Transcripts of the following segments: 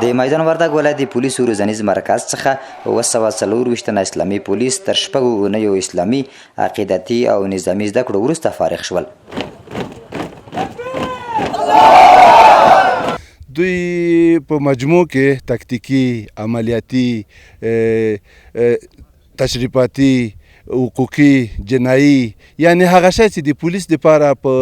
د میدان وردګ ولایت د پولیسو روزنیز مرکز څخه 240 تنه اسلامي پولیس تر 6 اونیو اسلامي عقیدتي او نظامي زده کړو وروسته فارغ شول. دوی په مجموع کې تکتیکي، عملیاتي، تشریفاتي، حقوقي، جنایي، یعنی هغه شی چې د پولیس دپاره په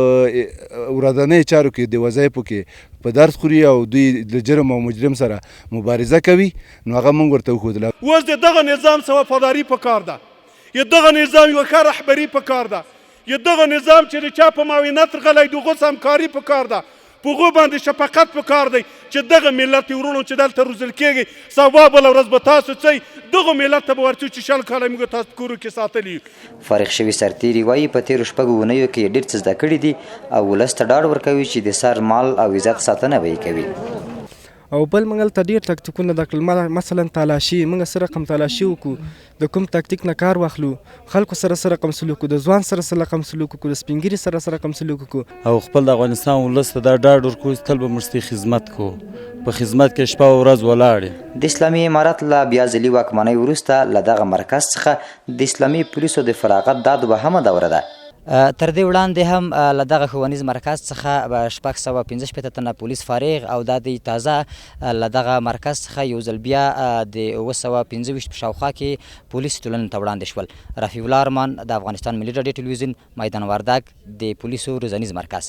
ورځنیو چارو کې د وظایفو کې په درس خوري او دوی د جرم او مجرم سره مبارزه کوي، نو هغه موږ ورته وښودله. اوس د دغه نظام څه وفاداري پکار ده، یا دغه نظام یوه ښه رهبري پکار ده، یا دغه نظام چې د چا په معاونت راغلی د هغو څه همکاري پکار ده، په هغو باندې شفقت پکار دی چې دغه ملت ورونو چې دلته روزل کېږي سبا بله ورځ به تاسو څئ دغو ملت ته به ورڅو چې 100 کاله موږ تاسو په کورو کې ساتلي یو. فارغ شوي سرتیري وایي په تېرو 6 اونیو کې ډېر څه زده کړي دي او ولس ته ډاډ ورکوي چې د سر مال او عزت ساتنه به یې کوي. او بل موږ هلته ډېر تکتیکونه زده کړل، مثلا تالاشي، موږ څه رقم تالاشي وکړو، د کوم تکتیک نه کار واخلو، خلکو سره څه رقم سلوک وکړو، د ځوان سره څه رقم سلوک وکړو، د سپین ږیري سره څه رقم سلوک وکړو، او خپل د افغانستان ولس ته دا ډاډ ورکوو چې تل به موږ ستاسې خدمت کوو، په خدمت کې شپه او ورځ ولاړ یو. د اسلامي امارت له بیا ځلي واکمنۍ وروسته له دغه مرکز څخه د اسلامي پولیسو د فراغت دا دوهمه دوره ده. تر دې وړاندې هم له دغه ښوونیز مرکز څخه 615 تنه پولیس فارغ او دا د تازه له دغه مرکز څخه یو ځل بیا د 215 په شاوخوا کې پولیس ټولنې ته وړاندې شول. رفیع الله ارمان، د افغانستان ملي راډیو ټلویزیون، میدان وردګ، د پولیسو روزنیز مرکز.